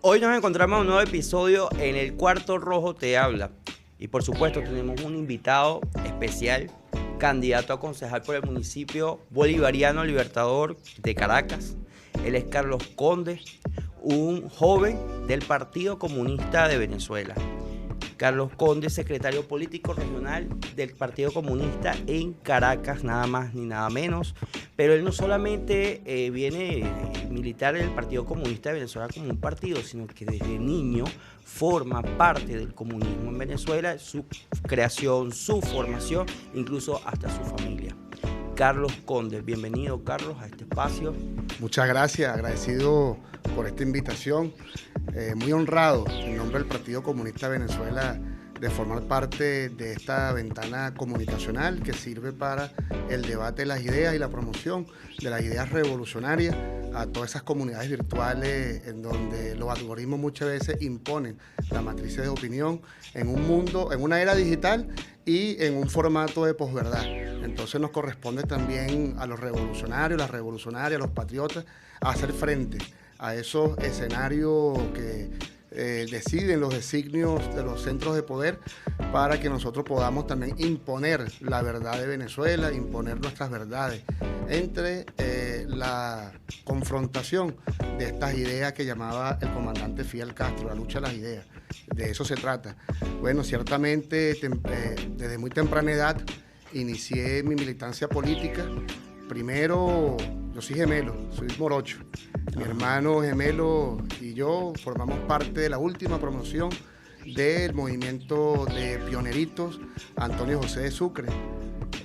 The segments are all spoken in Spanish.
Hoy nos encontramos en un nuevo episodio en el Cuarto Rojo Te Habla. Y por supuesto tenemos un invitado especial, candidato a concejal por el municipio bolivariano Libertador de Caracas. Él es Carlos Conde, un joven del Partido Comunista de Venezuela. Carlos Conde, secretario político regional del Partido Comunista en Caracas, nada más ni nada menos. Pero él no solamente viene militar en el Partido Comunista de Venezuela como un partido, sino que desde niño forma parte del comunismo en Venezuela, su creación, su formación, incluso hasta su familia. Carlos Conde, bienvenido Carlos a este espacio. Muchas gracias, agradecido por esta invitación, muy honrado en nombre del Partido Comunista de Venezuela de formar parte de esta ventana comunicacional que sirve para el debate de las ideas y la promoción de las ideas revolucionarias a todas esas comunidades virtuales en donde los algoritmos muchas veces imponen las matrices de opinión en un mundo, en una era digital y en un formato de posverdad. Entonces nos corresponde también a los revolucionarios, las revolucionarias, los patriotas, a hacer frente a esos escenarios que deciden los designios de los centros de poder para que nosotros podamos también imponer la verdad de Venezuela, imponer nuestras verdades entre la confrontación de estas ideas que llamaba el comandante Fidel Castro, la lucha de las ideas. De eso se trata. Bueno, ciertamente desde muy temprana edad inicié mi militancia política. Primero, yo soy gemelo, soy morocho. Mi hermano gemelo y yo formamos parte de la última promoción del movimiento de pioneritos Antonio José de Sucre.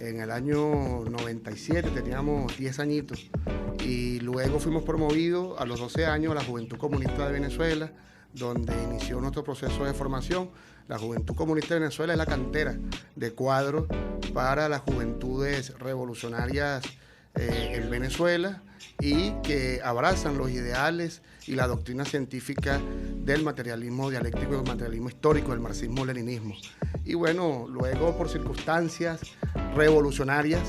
En el año 97 teníamos 10 añitos y luego fuimos promovidos a los 12 años a la Juventud Comunista de Venezuela, donde inició nuestro proceso de formación. La Juventud Comunista de Venezuela es la cantera de cuadros para las juventudes revolucionarias en Venezuela y que abrazan los ideales y la doctrina científica del materialismo dialéctico y del materialismo histórico, del marxismo-leninismo. Y bueno, luego por circunstancias revolucionarias,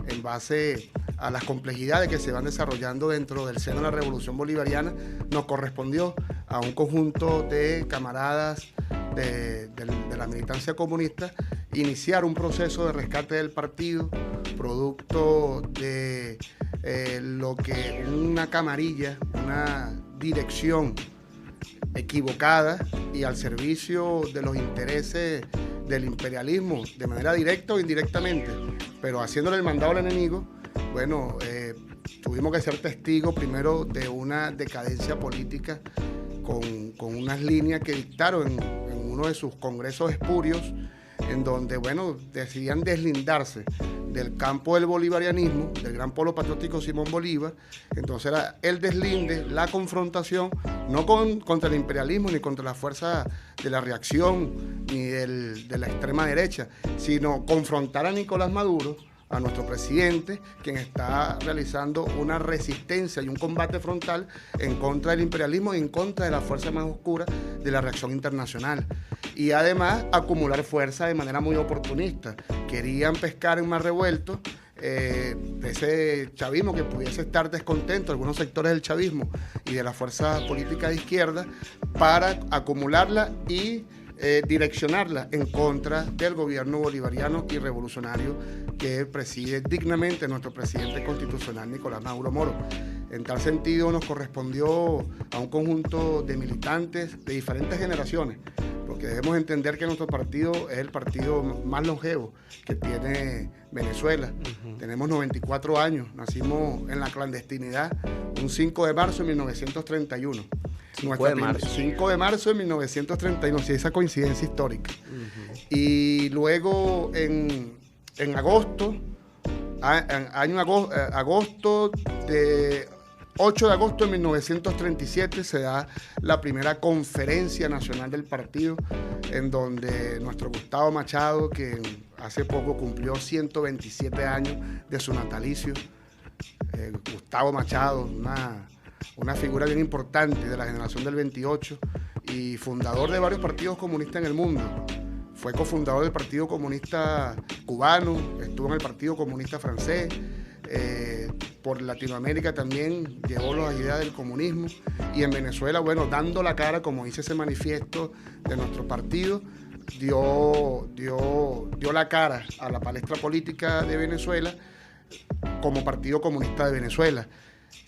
en base a las complejidades que se van desarrollando dentro del seno de la Revolución Bolivariana, nos correspondió a un conjunto de camaradas de la militancia comunista iniciar un proceso de rescate del partido, producto de lo que una camarilla, una dirección equivocada y al servicio de los intereses del imperialismo, de manera directa o indirectamente, pero haciéndole el mandado al enemigo, bueno, tuvimos que ser testigos primero de una decadencia política con unas líneas que dictaron en uno de sus congresos espurios, en donde, bueno, decidían deslindarse del campo del bolivarianismo, del gran polo patriótico Simón Bolívar. Entonces era el deslinde, la confrontación, no contra el imperialismo ni contra la fuerza de la reacción ni de la extrema derecha, sino confrontar a Nicolás Maduro, a nuestro presidente, quien está realizando una resistencia y un combate frontal en contra del imperialismo y en contra de la fuerza más oscura de la reacción internacional. Y además acumular fuerza de manera muy oportunista. Querían pescar en mar revuelto ese chavismo que pudiese estar descontento, algunos sectores del chavismo y de la fuerza política de izquierda, para acumularla y direccionarla en contra del gobierno bolivariano y revolucionario que preside dignamente nuestro presidente constitucional Nicolás Maduro Moro. En tal sentido nos correspondió a un conjunto de militantes de diferentes generaciones, porque debemos entender que nuestro partido es el partido más longevo que tiene Venezuela. Tenemos 94 años, nacimos en la clandestinidad un 5 de marzo de 1931. 5 de marzo de 1931, sí, esa coincidencia histórica. Y luego en agosto, agosto de 8 de agosto de 1937 se da la primera conferencia nacional del partido, en donde nuestro Gustavo Machado, que hace poco cumplió 127 años de su natalicio, Gustavo Machado, una figura bien importante de la generación del 28 y fundador de varios partidos comunistas en el mundo. Fue cofundador del Partido Comunista Cubano, estuvo en el Partido Comunista Francés, por Latinoamérica también llevó las ideas del comunismo, y en Venezuela, bueno, dando la cara, como dice ese manifiesto de nuestro partido, dio la cara a la palestra política de Venezuela como Partido Comunista de Venezuela.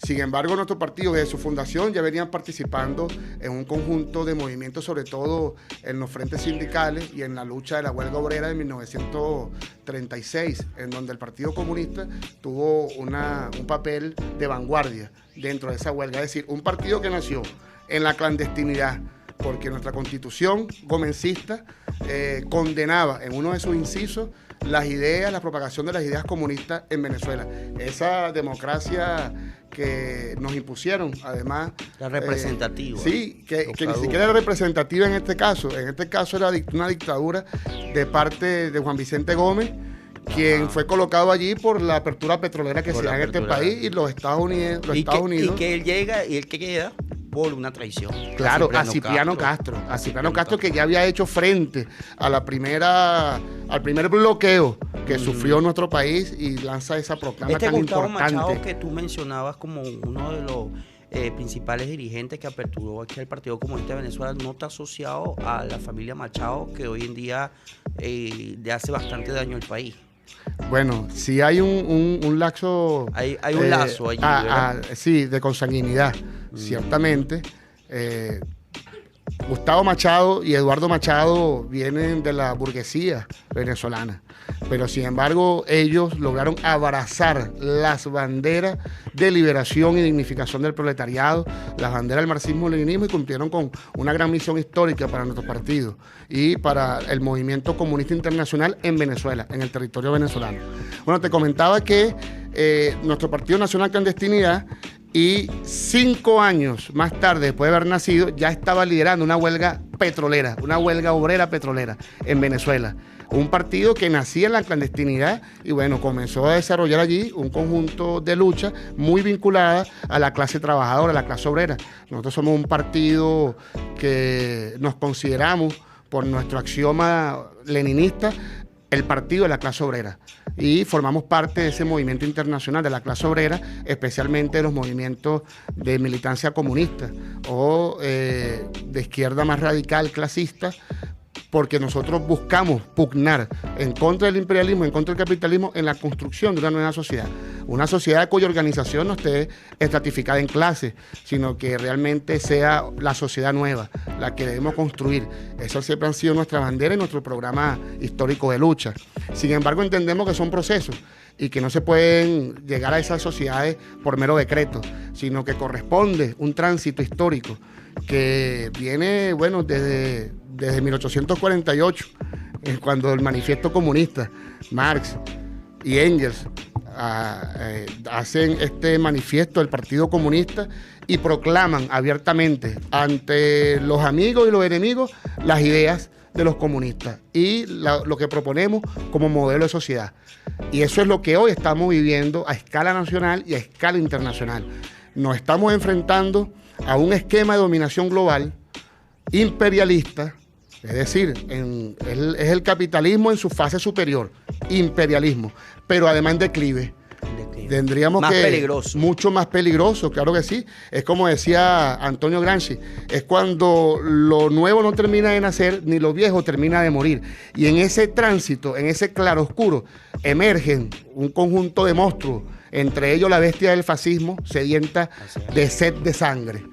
Sin embargo, nuestro partido desde su fundación ya venían participando en un conjunto de movimientos, sobre todo en los frentes sindicales y en la lucha de la huelga obrera de 1936, en donde el Partido Comunista tuvo un papel de vanguardia dentro de esa huelga. Es decir, un partido que nació en la clandestinidad, porque nuestra constitución gomencista condenaba en uno de sus incisos las ideas, la propagación de las ideas comunistas en Venezuela. Esa democracia que nos impusieron, además... La representativa. Sí, que ni siquiera era representativa en este caso. En este caso era una dictadura de parte de Juan Vicente Gómez, quien fue colocado allí por la apertura petrolera que se da en este país y los Estados Unidos. Y que él llega y él que queda por una traición. Claro, a Cipriano Castro, que ya había hecho frente a al primer bloqueo que sufrió nuestro país, y lanza esa proclama tan Gustavo importante. Machado, que tú mencionabas como uno de los principales dirigentes que aperturó aquí el Partido Comunista de Venezuela, no está asociado a la familia Machado, que hoy en día le hace bastante daño al país. Bueno, sí hay un laxo... Hay un lazo allí, sí, de consanguinidad, ciertamente. Gustavo Machado y Eduardo Machado vienen de la burguesía venezolana, pero sin embargo ellos lograron abrazar las banderas de liberación y dignificación del proletariado, las banderas del marxismo-leninismo, y cumplieron con una gran misión histórica para nuestro partido y para el movimiento comunista internacional en Venezuela, en el territorio venezolano. Bueno, te comentaba que nuestro partido nació en la clandestinidad, y 5 años más tarde, después de haber nacido, ya estaba liderando una huelga petrolera, una huelga obrera petrolera en Venezuela. Un partido que nacía en la clandestinidad y bueno, comenzó a desarrollar allí un conjunto de lucha muy vinculada a la clase trabajadora, a la clase obrera. Nosotros somos un partido que nos consideramos, por nuestro axioma leninista, el partido de la clase obrera, y formamos parte de ese movimiento internacional de la clase obrera, especialmente de los movimientos de militancia comunista o de izquierda más radical, clasista, porque nosotros buscamos pugnar en contra del imperialismo, en contra del capitalismo, en la construcción de una nueva sociedad cuya organización no esté estratificada en clases, sino que realmente sea la sociedad nueva, la que debemos construir. Eso siempre han sido nuestra bandera y nuestro programa histórico de lucha. Sin embargo, entendemos que son procesos y que no se pueden llegar a esas sociedades por mero decreto, sino que corresponde un tránsito histórico que viene, bueno, desde 1848, cuando el manifiesto comunista, Marx y Engels hacen este manifiesto del Partido Comunista y proclaman abiertamente ante los amigos y los enemigos las ideas de los comunistas y lo que proponemos como modelo de sociedad. Y eso es lo que hoy estamos viviendo a escala nacional y a escala internacional. Nos estamos enfrentando a un esquema de dominación global imperialista, es decir, es el capitalismo en su fase superior, imperialismo, pero además en declive. Tendríamos más que... peligroso. Mucho más peligroso, claro que sí. Es como decía Antonio Gramsci, es cuando lo nuevo no termina de nacer, ni lo viejo termina de morir. Y en ese tránsito, en ese claroscuro, emergen un conjunto de monstruos, entre ellos la bestia del fascismo, sedienta de sed de sangre.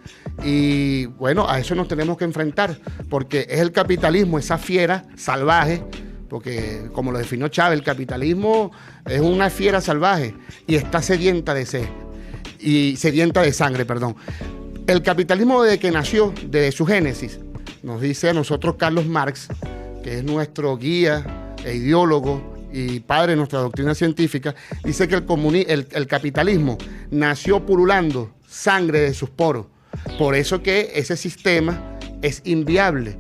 Y bueno, a eso nos tenemos que enfrentar, porque es el capitalismo, esa fiera salvaje, porque como lo definió Chávez, el capitalismo es una fiera salvaje y está sedienta de sangre, perdón. El capitalismo, desde que nació, desde su génesis, nos dice a nosotros Carlos Marx, que es nuestro guía e ideólogo y padre de nuestra doctrina científica, dice que el capitalismo nació pululando sangre de sus poros. Por eso que ese sistema es inviable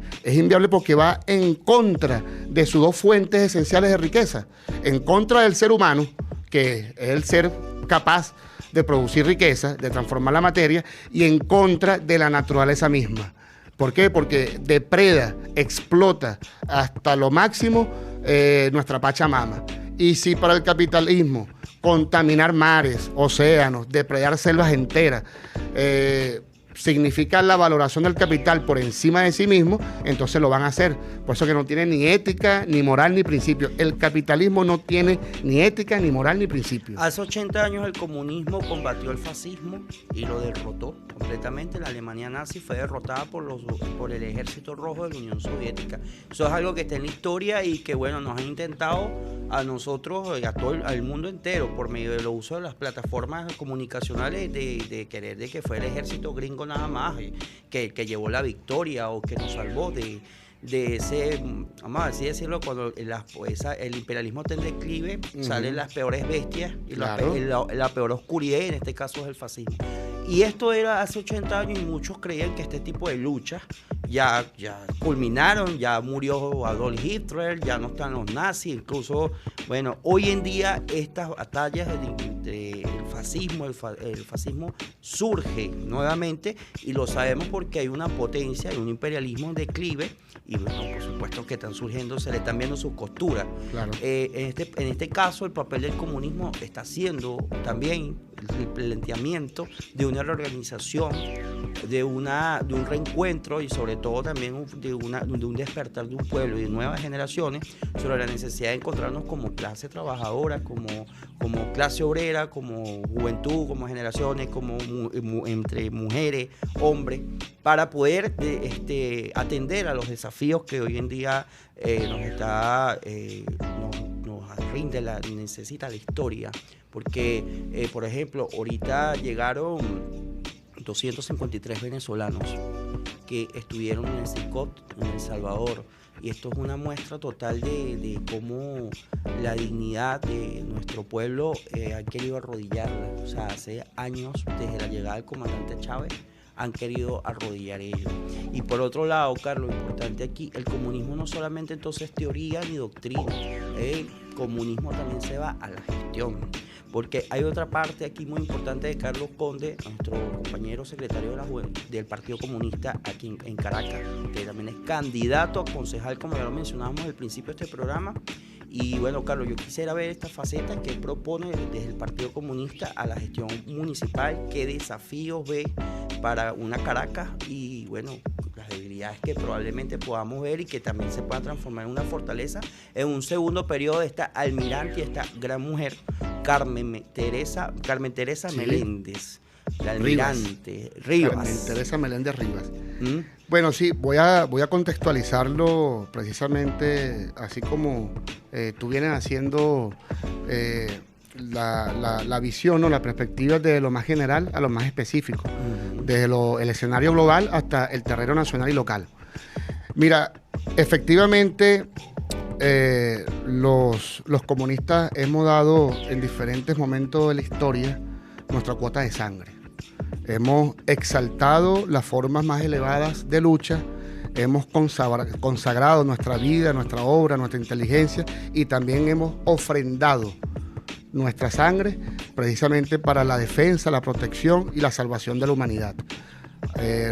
porque va en contra de sus dos fuentes esenciales de riqueza, en contra del ser humano, que es el ser capaz de producir riqueza, de transformar la materia, y en contra de la naturaleza misma. ¿Por qué? Porque depreda, explota hasta lo máximo nuestra Pachamama. Y si para el capitalismo contaminar mares, océanos, depredar selvas enteras, significa la valoración del capital por encima de sí mismo, entonces lo van a hacer. Por eso que no tiene ni ética, ni moral, ni principio. El capitalismo no tiene ni ética, ni moral, ni principio. Hace 80 años el comunismo combatió el fascismo y lo derrotó completamente. La Alemania nazi fue derrotada por el ejército rojo de la Unión Soviética. Eso es algo que está en la historia y que, bueno, nos han intentado a nosotros, al mundo entero, por medio del uso de las plataformas comunicacionales, de querer de que fue el ejército gringo nada más que llevó la victoria o que nos salvó de ese, vamos a así decirlo, cuando el imperialismo está en declive, salen las peores bestias y claro, la peor oscuridad, y en este caso es el fascismo. Y esto era hace 80 años y muchos creían que este tipo de luchas ya culminaron, ya murió Adolf Hitler, ya no están los nazis, incluso, bueno, hoy en día estas batallas del fascismo, el fascismo surge nuevamente y lo sabemos porque hay una potencia, hay un imperialismo en declive y, bueno, por supuesto que están surgiendo, se le están viendo sus costuras. Claro. En este caso, el papel del comunismo está siendo también el planteamiento de una reorganización, de un reencuentro y sobre todo también de un despertar de un pueblo y de nuevas generaciones sobre la necesidad de encontrarnos como clase trabajadora, como clase obrera, como juventud, como generaciones, como entre mujeres, hombres, para poder atender a los desafíos que hoy en día necesita la historia. Porque, por ejemplo, ahorita llegaron 253 venezolanos que estuvieron en el CICOT, en El Salvador, y esto es una muestra total de cómo la dignidad de nuestro pueblo ha querido arrodillarla. O sea, hace años, desde la llegada del comandante Chávez, han querido arrodillar ellos. Y por otro lado, Carlos, lo importante aquí, el comunismo no solamente entonces teoría ni doctrina, el comunismo también se va a la gestión. Porque hay otra parte aquí muy importante de Carlos Conde, nuestro compañero secretario del Partido Comunista aquí en Caracas, que también es candidato a concejal, como ya lo mencionábamos al principio de este programa. Y bueno, Carlos, yo quisiera ver esta faceta que él propone desde el Partido Comunista a la gestión municipal, qué desafíos ve para una Caracas y, bueno, las debilidades que probablemente podamos ver y que también se puedan transformar en una fortaleza en un segundo periodo de esta almirante y esta gran mujer, Carmen Teresa sí. Meléndez, la almirante Rivas. Carmen Teresa Meléndez Rivas. Bueno, sí, voy a contextualizarlo precisamente así como tú vienes haciendo la visión o la perspectiva de lo más general a lo más específico, desde el escenario global hasta el terreno nacional y local. Mira, efectivamente los comunistas hemos dado en diferentes momentos de la historia nuestra cuota de sangre. Hemos exaltado las formas más elevadas de lucha, hemos consagrado nuestra vida, nuestra obra, nuestra inteligencia y también hemos ofrendado nuestra sangre precisamente para la defensa, la protección y la salvación de la humanidad.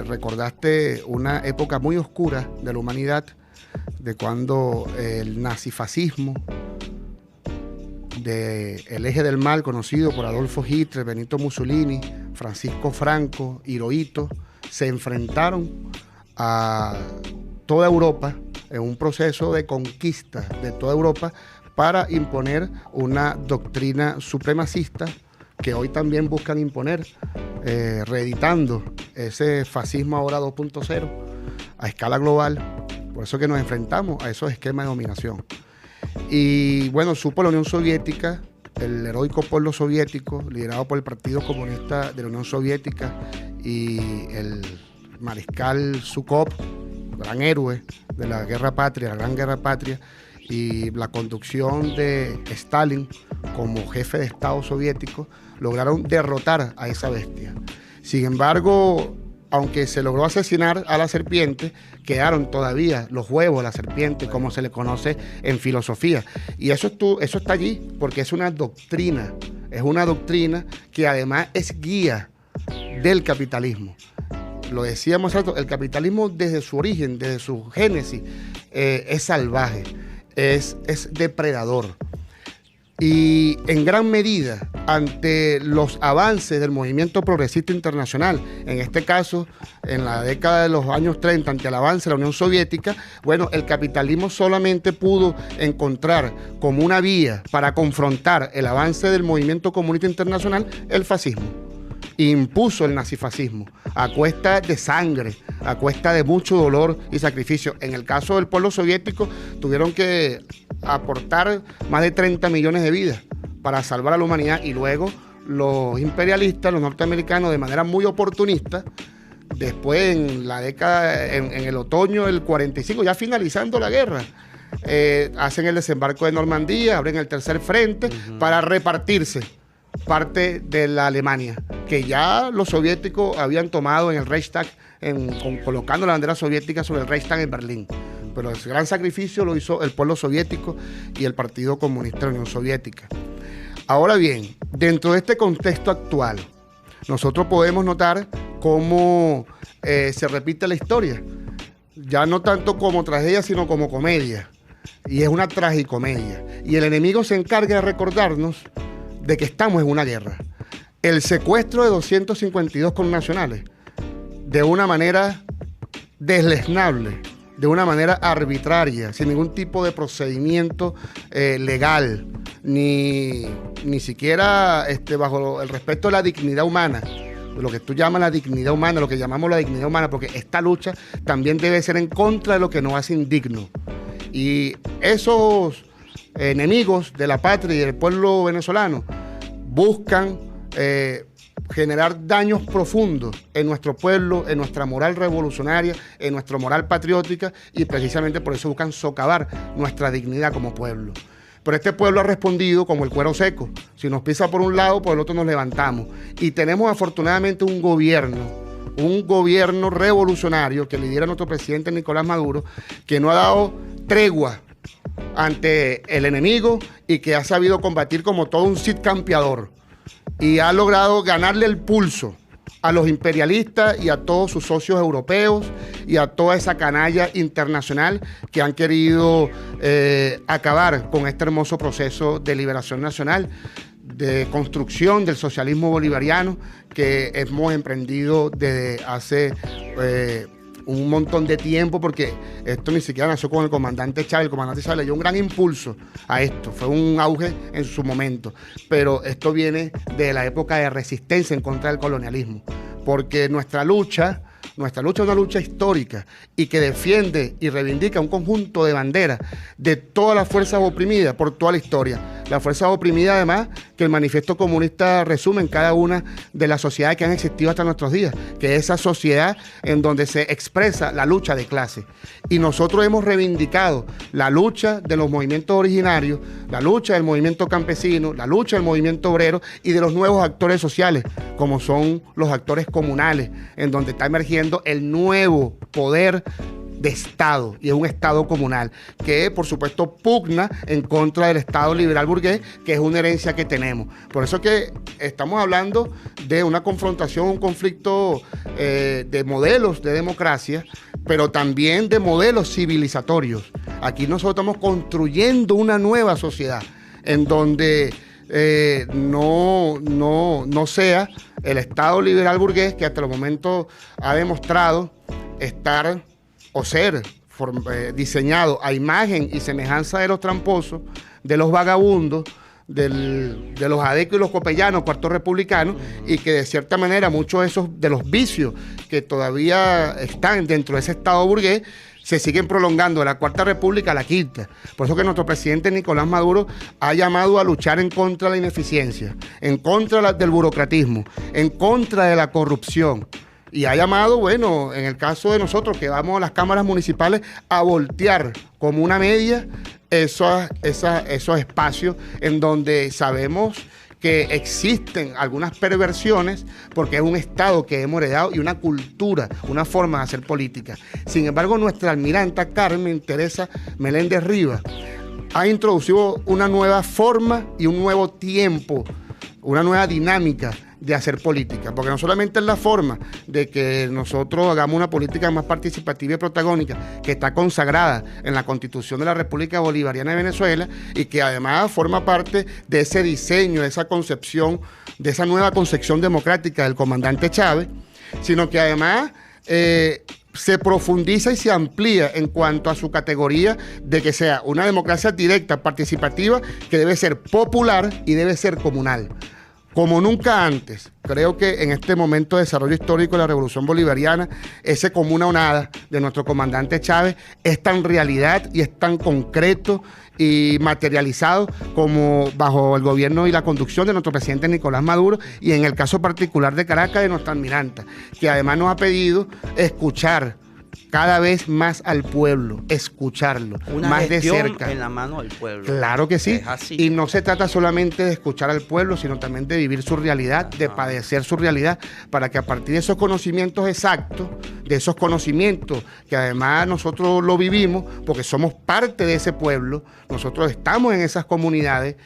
Recordaste una época muy oscura de la humanidad, de cuando el nazifascismo, del eje del mal conocido por Adolfo Hitler, Benito Mussolini, Francisco Franco, Hirohito, se enfrentaron a toda Europa en un proceso de conquista de toda Europa para imponer una doctrina supremacista que hoy también buscan imponer, reeditando ese fascismo ahora 2.0 a escala global. Por eso que nos enfrentamos a esos esquemas de dominación. Y bueno, supo la Unión Soviética, el heroico pueblo soviético, liderado por el Partido Comunista de la Unión Soviética y el mariscal Zhukov, gran héroe de la Guerra Patria, la Gran Guerra Patria, y la conducción de Stalin como jefe de Estado soviético, lograron derrotar a esa bestia. Sin embargo, aunque se logró asesinar a la serpiente, quedaron todavía los huevos de la serpiente, como se le conoce en filosofía. Y eso está allí porque es una doctrina que además es guía del capitalismo. Lo decíamos antes, el capitalismo desde su origen, desde su génesis, es salvaje, es depredador. Y en gran medida, ante los avances del movimiento progresista internacional, en este caso, en la década de los años 30, ante el avance de la Unión Soviética, bueno, el capitalismo solamente pudo encontrar como una vía para confrontar el avance del movimiento comunista internacional el fascismo. Impuso el nazifascismo a cuesta de sangre, a cuesta de mucho dolor y sacrificio. En el caso del pueblo soviético, tuvieron que aportar más de 30 millones de vidas para salvar a la humanidad, y luego los imperialistas, los norteamericanos, de manera muy oportunista, después en la década, en el otoño del 45, ya finalizando la guerra, hacen el desembarco de Normandía, abren el tercer frente para repartirse parte de la Alemania, que ya los soviéticos habían tomado en el Reichstag, colocando la bandera soviética sobre el Reichstag en Berlín. Pero el gran sacrificio lo hizo el pueblo soviético y el Partido Comunista de la Unión Soviética. Ahora bien, dentro de este contexto actual, nosotros podemos notar cómo se repite la historia, ya no tanto como tragedia, sino como comedia, y es una tragicomedia. Y el enemigo se encarga de recordarnos de que estamos en una guerra. El secuestro de 252 connacionales, de una manera deslesnable, de una manera arbitraria, sin ningún tipo de procedimiento legal, ni siquiera bajo el respeto de la dignidad humana, lo que tú llamas la dignidad humana, lo que llamamos la dignidad humana, porque esta lucha también debe ser en contra de lo que nos hace indignos. Y esos enemigos de la patria y del pueblo venezolano buscan generar daños profundos en nuestro pueblo, en nuestra moral revolucionaria, en nuestra moral patriótica, y precisamente por eso buscan socavar nuestra dignidad como pueblo. Pero este pueblo ha respondido como el cuero seco. Si nos pisa por un lado, por el otro nos levantamos. Y tenemos afortunadamente un gobierno revolucionario que lidera nuestro presidente Nicolás Maduro, que no ha dado tregua ante el enemigo y que ha sabido combatir como todo un Cid campeador. Y ha logrado ganarle el pulso a los imperialistas y a todos sus socios europeos y a toda esa canalla internacional que han querido acabar con este hermoso proceso de liberación nacional, de construcción del socialismo bolivariano que hemos emprendido desde hace un montón de tiempo, porque esto ni siquiera nació con el comandante Chávez. El comandante Chávez le dio un gran impulso a esto, fue un auge en su momento, pero esto viene de la época de resistencia en contra del colonialismo, porque nuestra lucha es una lucha histórica y que defiende y reivindica un conjunto de banderas de todas las fuerzas oprimidas por toda la historia. Las fuerzas oprimidas, además, que el Manifiesto Comunista resume en cada una de las sociedades que han existido hasta nuestros días, que es esa sociedad en donde se expresa la lucha de clase. Y nosotros hemos reivindicado la lucha de los movimientos originarios, la lucha del movimiento campesino, la lucha del movimiento obrero y de los nuevos actores sociales, como son los actores comunales, en donde está emergiendo el nuevo poder de Estado, y es un Estado comunal que por supuesto pugna en contra del Estado liberal burgués, que es una herencia que tenemos. Por eso que estamos hablando de una confrontación, un conflicto de modelos de democracia, pero también de modelos civilizatorios. Aquí nosotros estamos construyendo una nueva sociedad en donde no sea el Estado liberal burgués, que hasta el momento ha demostrado estar o ser diseñado a imagen y semejanza de los tramposos, de los vagabundos, de los adecos y los copellanos, cuartos republicanos, y que de cierta manera muchos de los vicios que todavía están dentro de ese Estado burgués se siguen prolongando de la Cuarta República a la Quinta. Por eso que nuestro presidente Nicolás Maduro ha llamado a luchar en contra de la ineficiencia, en contra del burocratismo, en contra de la corrupción. Y ha llamado, bueno, en el caso de nosotros que vamos a las cámaras municipales, a voltear como una media esos espacios en donde sabemos que existen algunas perversiones, porque es un Estado que hemos heredado y una cultura, una forma de hacer política. Sin embargo, nuestra almiranta Carmen Teresa Meléndez Rivas ha introducido una nueva forma y un nuevo tiempo, una nueva dinámica de hacer política, porque no solamente es la forma de que nosotros hagamos una política más participativa y protagónica, que está consagrada en la Constitución de la República Bolivariana de Venezuela y que además forma parte de ese diseño, de esa concepción, de esa nueva concepción democrática del comandante Chávez, sino que además se profundiza y se amplía en cuanto a su categoría de que sea una democracia directa, participativa, que debe ser popular y debe ser comunal. Como nunca antes, creo que en este momento de desarrollo histórico de la Revolución Bolivariana, ese común o nada de nuestro comandante Chávez es tan realidad y es tan concreto y materializado como bajo el gobierno y la conducción de nuestro presidente Nicolás Maduro, y en el caso particular de Caracas, de nuestra almiranta, que además nos ha pedido escuchar cada vez más al pueblo, escucharlo, una más de cerca. En la mano del pueblo. Claro que sí. Es así. Y no se trata solamente de escuchar al pueblo, sino también de vivir su realidad, de padecer su realidad, para que a partir de esos conocimientos exactos, de esos conocimientos que además nosotros lo vivimos, porque somos parte de ese pueblo, nosotros estamos en esas comunidades,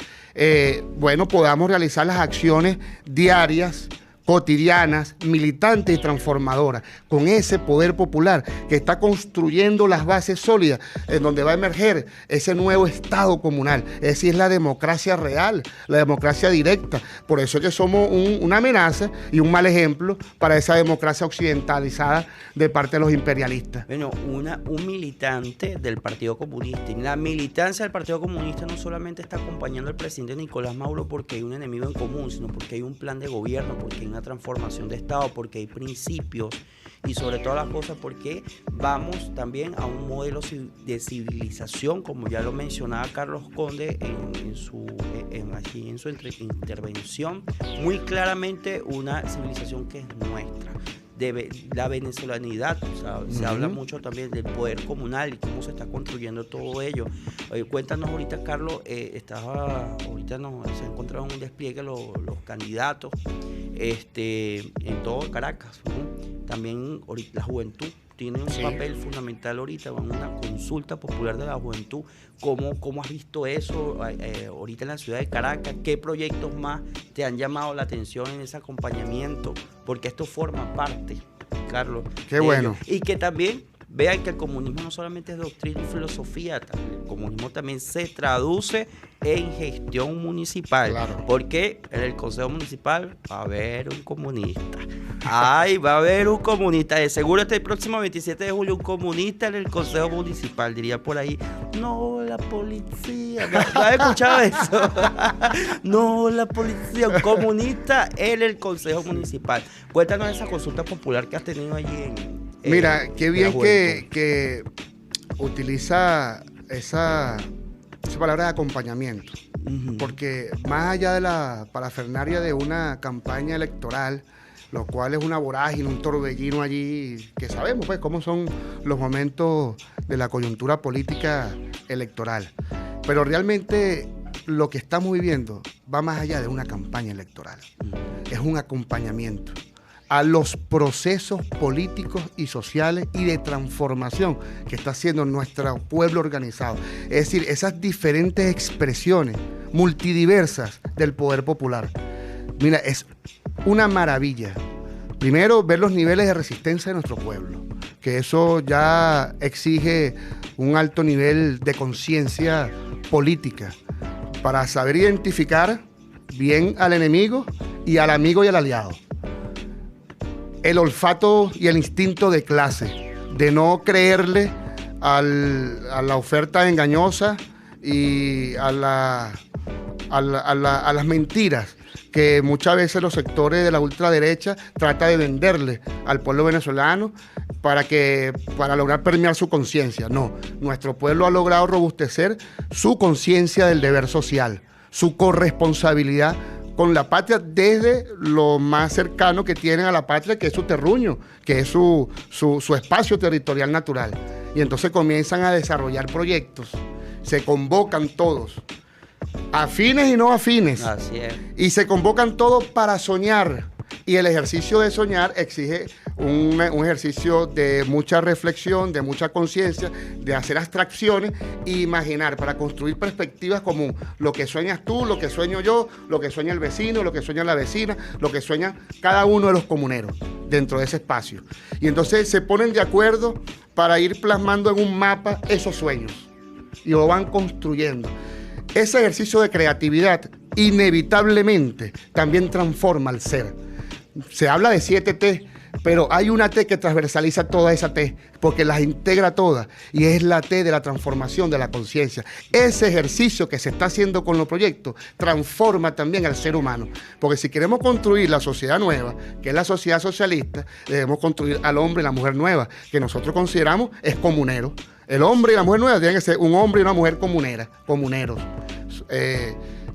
podamos realizar las acciones diarias, cotidianas, militantes y transformadoras, con ese poder popular que está construyendo las bases sólidas en donde va a emerger ese nuevo Estado comunal. Es decir, es la democracia real, la democracia directa. Por eso es que somos una amenaza y un mal ejemplo para esa democracia occidentalizada de parte de los imperialistas. Bueno, un militante del Partido Comunista, y la militancia del Partido Comunista no solamente está acompañando al presidente Nicolás Maduro porque hay un enemigo en común, sino porque hay un plan de gobierno, porque hay una transformación de Estado, porque hay principios y sobre todas las cosas porque vamos también a un modelo de civilización, como ya lo mencionaba Carlos Conde en su intervención, muy claramente una civilización que es nuestra. De la venezolanidad, se habla mucho también del poder comunal y cómo se está construyendo todo ello. Cuéntanos ahorita, Carlos, ahorita se encontraron un despliegue los candidatos en todo Caracas, ¿no? También ahorita la juventud tiene un papel fundamental ahorita en una consulta popular de la juventud. ¿Cómo has visto eso ahorita en la ciudad de Caracas? ¿Qué proyectos más te han llamado la atención en ese acompañamiento? Porque esto forma parte, Carlos. Qué bueno. Y que también vean que el comunismo no solamente es doctrina y filosofía, el comunismo también se traduce en gestión municipal. Claro. Porque en el Consejo Municipal va a haber un comunista. Ay, va a haber un comunista. De seguro este próximo 27 de julio un comunista en el Consejo Municipal. Diría por ahí, no, la policía. ¿No has escuchado eso? No, la policía. Un comunista en el Consejo Municipal. Cuéntanos esa consulta popular que has tenido allí Mira, qué bien que utiliza esa palabra de acompañamiento, porque más allá de la parafernaria de una campaña electoral, lo cual es una vorágine, un torbellino allí, que sabemos pues cómo son los momentos de la coyuntura política electoral, pero realmente lo que estamos viviendo va más allá de una campaña electoral, es un acompañamiento a los procesos políticos y sociales y de transformación que está haciendo nuestro pueblo organizado. Es decir, esas diferentes expresiones multidiversas del poder popular. Mira, es una maravilla. Primero, ver los niveles de resistencia de nuestro pueblo, que eso ya exige un alto nivel de conciencia política para saber identificar bien al enemigo y al amigo y al aliado. El olfato y el instinto de clase, de no creerle a la oferta engañosa y a las mentiras que muchas veces los sectores de la ultraderecha tratan de venderle al pueblo venezolano para lograr permear su conciencia. No, nuestro pueblo ha logrado robustecer su conciencia del deber social, su corresponsabilidad con la patria desde lo más cercano que tienen a la patria, que es su terruño, que es su espacio territorial natural. Y entonces comienzan a desarrollar proyectos, se convocan todos, afines y no afines. Así es. Y se convocan todos para soñar. Y el ejercicio de soñar exige un ejercicio de mucha reflexión, de mucha conciencia, de hacer abstracciones e imaginar para construir perspectivas comunes. Lo que sueñas tú, lo que sueño yo, lo que sueña el vecino, lo que sueña la vecina, lo que sueña cada uno de los comuneros dentro de ese espacio. Y entonces se ponen de acuerdo para ir plasmando en un mapa esos sueños y lo van construyendo. Ese ejercicio de creatividad inevitablemente también transforma al ser. Se habla de 7 T, pero hay una T que transversaliza toda esa T, porque las integra todas, y es la T de la transformación de la conciencia. Ese ejercicio que se está haciendo con los proyectos transforma también al ser humano, porque si queremos construir la sociedad nueva, que es la sociedad socialista, debemos construir al hombre y la mujer nueva, que nosotros consideramos es comunero. El hombre y la mujer nueva tienen que ser un hombre y una mujer comuneros.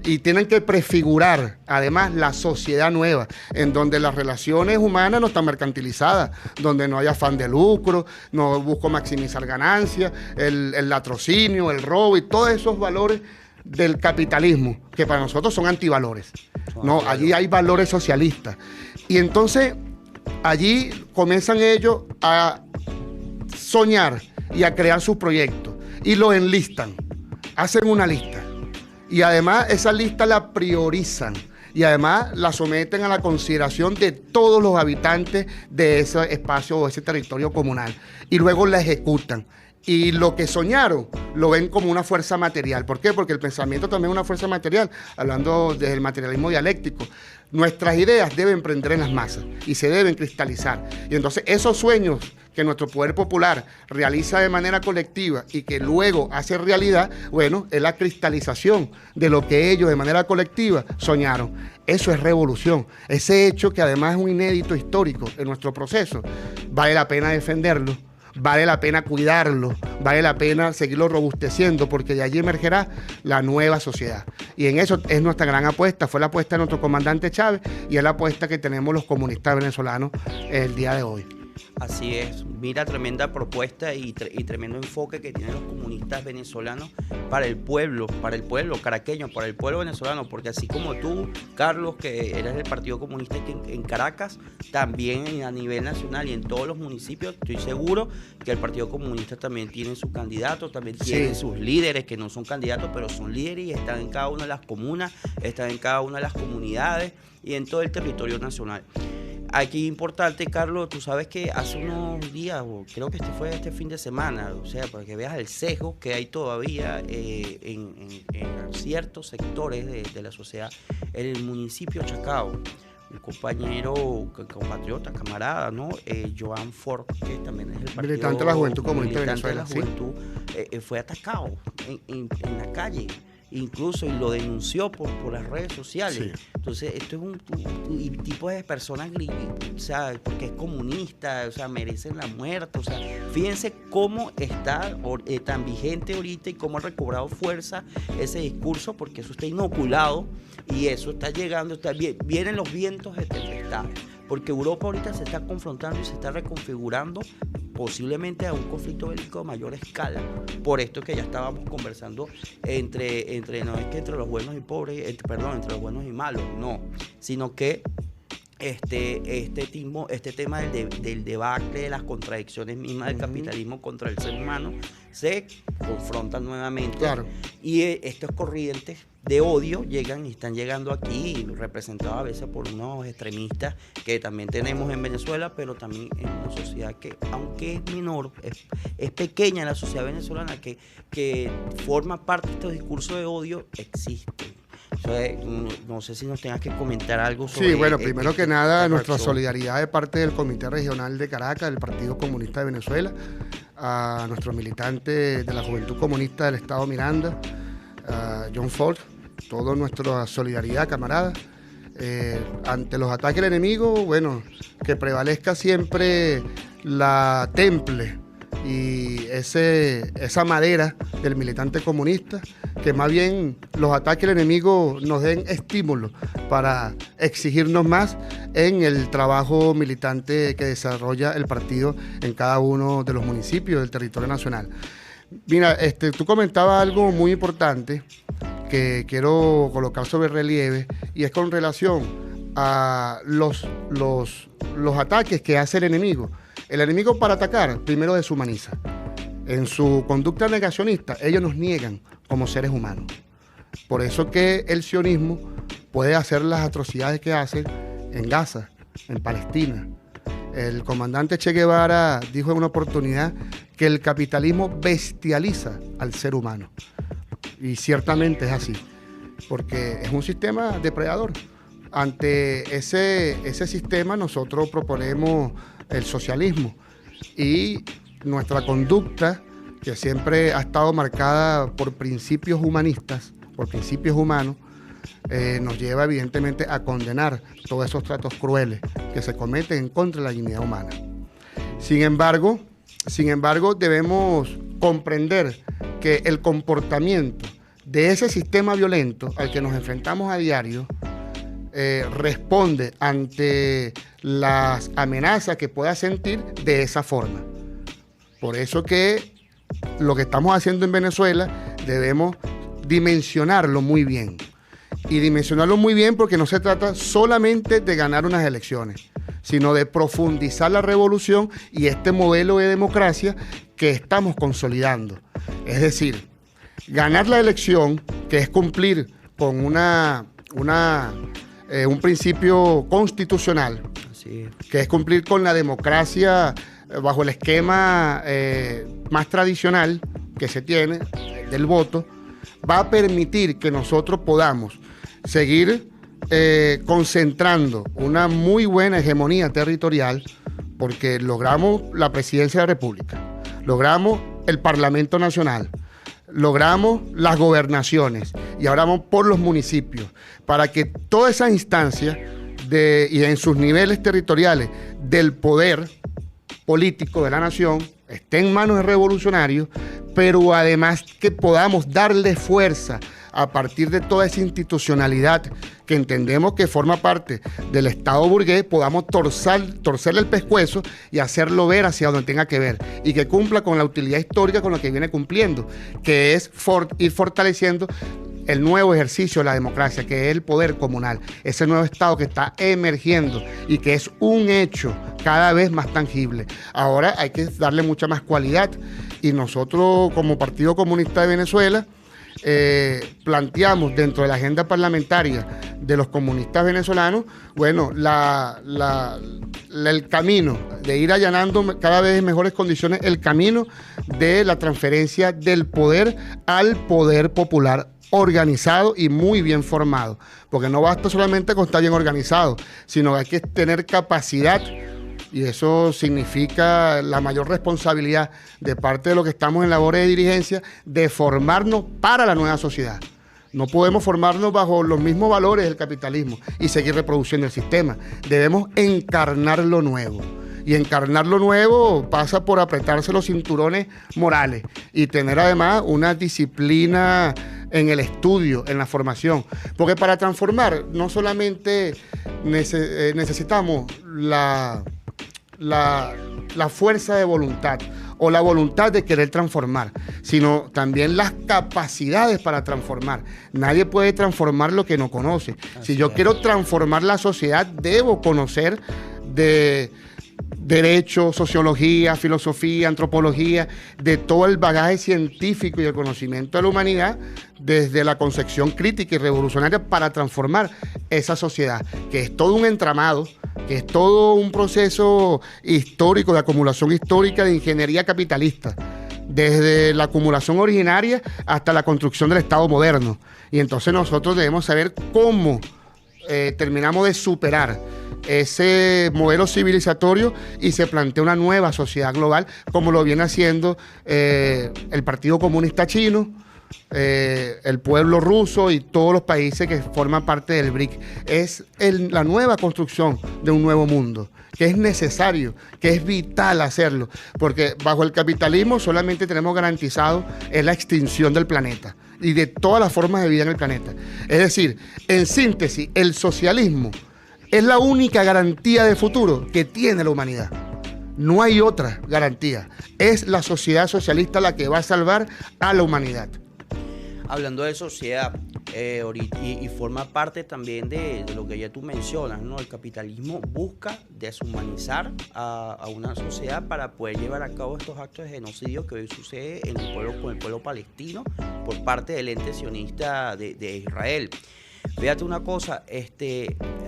Y tienen que prefigurar, además, la sociedad nueva, en donde las relaciones humanas no están mercantilizadas, donde no hay afán de lucro, no busco maximizar ganancias, el latrocinio, el robo y todos esos valores del capitalismo, que para nosotros son antivalores. No, allí hay valores socialistas. Y entonces, allí comienzan ellos a soñar y a crear sus proyectos y lo enlistan, hacen una lista y además esa lista la priorizan y además la someten a la consideración de todos los habitantes de ese espacio o ese territorio comunal y luego la ejecutan. Y lo que soñaron lo ven como una fuerza material. ¿Por qué? Porque el pensamiento también es una fuerza material, hablando desde el materialismo dialéctico. Nuestras ideas deben prender en las masas y se deben cristalizar. Y entonces esos sueños que nuestro poder popular realiza de manera colectiva y que luego hace realidad, bueno, es la cristalización de lo que ellos de manera colectiva soñaron. Eso es revolución. Ese hecho que además es un inédito histórico en nuestro proceso, vale la pena defenderlo. Vale la pena cuidarlo, vale la pena seguirlo robusteciendo, porque de allí emergerá la nueva sociedad. Y en eso es nuestra gran apuesta, fue la apuesta de nuestro comandante Chávez y es la apuesta que tenemos los comunistas venezolanos el día de hoy. Así es, mira, tremenda propuesta y tremendo enfoque que tienen los comunistas venezolanos para el pueblo caraqueño, para el pueblo venezolano, porque así como tú, Carlos, que eres del Partido Comunista en Caracas, también a nivel nacional y en todos los municipios, estoy seguro que el Partido Comunista también tiene sus candidatos, también tiene sus líderes que no son candidatos, pero son líderes y están en cada una de las comunas, están en cada una de las comunidades y en todo el territorio nacional. Aquí importante, Carlos, tú sabes que hace unos días, o creo que fue este fin de semana, o sea, para que veas el sesgo que hay todavía en ciertos sectores de la sociedad, en el municipio de Chacao, un compañero, compatriota, camarada, ¿no? Joan Ford, que también es el partido militante de la Juventud Comunista de Venezuela, fue atacado en la calle. Incluso y lo denunció por las redes sociales. Sí. Entonces, esto es un tipo de personas, o sea, porque es comunista, o sea, merecen la muerte. O sea, fíjense cómo está tan vigente ahorita y cómo ha recobrado fuerza ese discurso, porque eso está inoculado y eso está llegando, vienen los vientos de tempestad. Porque Europa ahorita se está confrontando y se está reconfigurando posiblemente a un conflicto bélico de mayor escala, por esto que ya estábamos conversando entre no es que entre los buenos y pobres, entre los buenos y malos, no, sino que este tema del debacle, de las contradicciones mismas del capitalismo contra el ser humano, se confrontan nuevamente. Claro. Y estos corrientes de odio están llegando aquí, representados a veces por unos extremistas que también tenemos en Venezuela, pero también en una sociedad que, aunque es menor, es pequeña la sociedad venezolana, que forma parte de estos discursos de odio, existen. Entonces, no sé si nos tengas que comentar algo sobre... Sí, bueno, primero que nada, nuestra solidaridad de parte del Comité Regional de Caracas, del Partido Comunista de Venezuela, a nuestros militantes de la Juventud Comunista del Estado Miranda, a John Ford, toda nuestra solidaridad, camaradas. Ante los ataques del enemigo, bueno, que prevalezca siempre la temple y esa madera del militante comunista, que más bien los ataques del enemigo nos den estímulos para exigirnos más en el trabajo militante que desarrolla el partido en cada uno de los municipios del territorio nacional. Mira, tú comentabas algo muy importante que quiero colocar sobre relieve, y es con relación a los ataques que hace el enemigo. El enemigo, para atacar, primero deshumaniza. En su conducta negacionista, ellos nos niegan como seres humanos. Por eso que el sionismo puede hacer las atrocidades que hace en Gaza, en Palestina. El comandante Che Guevara dijo en una oportunidad que el capitalismo bestializa al ser humano. Y ciertamente es así, porque es un sistema depredador. Ante ese sistema nosotros proponemos el socialismo, y nuestra conducta, que siempre ha estado marcada por principios humanistas, por principios humanos, nos lleva evidentemente a condenar todos esos tratos crueles que se cometen en contra de la dignidad humana. Sin embargo, debemos comprender que el comportamiento de ese sistema violento al que nos enfrentamos a diario responde ante las amenazas que pueda sentir de esa forma. Por eso que lo que estamos haciendo en Venezuela debemos dimensionarlo muy bien. Y dimensionarlo muy bien porque no se trata solamente de ganar unas elecciones, sino de profundizar la revolución y este modelo de democracia que estamos consolidando. Es decir, ganar la elección, que es cumplir con un principio constitucional, que es cumplir con la democracia bajo el esquema más tradicional que se tiene del voto, va a permitir que nosotros podamos seguir concentrando una muy buena hegemonía territorial, porque logramos la presidencia de la República, logramos el Parlamento Nacional, logramos las gobernaciones y ahora vamos por los municipios, para que todas esas instancias y en sus niveles territoriales del poder político de la nación estén en manos de revolucionarios, pero además que podamos darle fuerza a partir de toda esa institucionalidad que entendemos que forma parte del Estado burgués, podamos torcerle el pescuezo y hacerlo ver hacia donde tenga que ver, y que cumpla con la utilidad histórica con la que viene cumpliendo, que es ir fortaleciendo el nuevo ejercicio de la democracia, que es el poder comunal, ese nuevo Estado que está emergiendo y que es un hecho cada vez más tangible. Ahora hay que darle mucha más cualidad, y nosotros como Partido Comunista de Venezuela planteamos dentro de la agenda parlamentaria de los comunistas venezolanos, bueno, el camino de ir allanando cada vez en mejores condiciones el camino de la transferencia del poder al poder popular organizado y muy bien formado, porque no basta solamente con estar bien organizado, sino que hay que tener capacidad, y eso significa la mayor responsabilidad de parte de los que estamos en labores de dirigencia, de formarnos para la nueva sociedad. No podemos formarnos bajo los mismos valores del capitalismo y seguir reproduciendo el sistema. Debemos encarnar lo nuevo. Y encarnar lo nuevo pasa por apretarse los cinturones morales y tener además una disciplina en el estudio, en la formación. Porque para transformar no solamente necesitamos la fuerza de voluntad o la voluntad de querer transformar, sino también las capacidades para transformar. Nadie puede transformar lo que no conoce. Si yo quiero transformar la sociedad, debo conocer de derecho, sociología, filosofía, antropología, de todo el bagaje científico y el conocimiento de la humanidad, desde la concepción crítica y revolucionaria, para transformar esa sociedad, que es todo un entramado, que es todo un proceso histórico, de acumulación histórica de ingeniería capitalista, desde la acumulación originaria hasta la construcción del Estado moderno. Y entonces nosotros debemos saber cómo terminamos de superar ese modelo civilizatorio y se plantea una nueva sociedad global, como lo viene haciendo el Partido Comunista Chino, el pueblo ruso y todos los países que forman parte del BRIC. Es la nueva construcción de un nuevo mundo, que es necesario, que es vital hacerlo, porque bajo el capitalismo solamente tenemos garantizado la extinción del planeta y de todas las formas de vida en el planeta. Es decir, en síntesis, el socialismo es la única garantía de futuro que tiene la humanidad. No hay otra garantía. Es la sociedad socialista la que va a salvar a la humanidad. Hablando de sociedad, y forma parte también de lo que ya tú mencionas, ¿no? El capitalismo busca deshumanizar a una sociedad para poder llevar a cabo estos actos de genocidio que hoy sucede con el pueblo palestino por parte del ente sionista de Israel. Fíjate una cosa,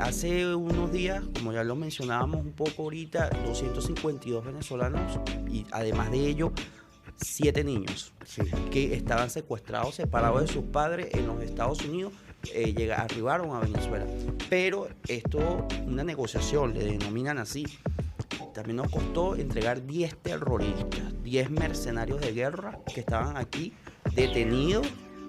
hace unos días, como ya lo mencionábamos un poco ahorita, 252 venezolanos y además de ello 7 niños que estaban secuestrados, separados de sus padres en los Estados Unidos, arribaron a Venezuela. Pero esto, una negociación, le denominan así, también nos costó entregar 10 terroristas, 10 mercenarios de guerra que estaban aquí detenidos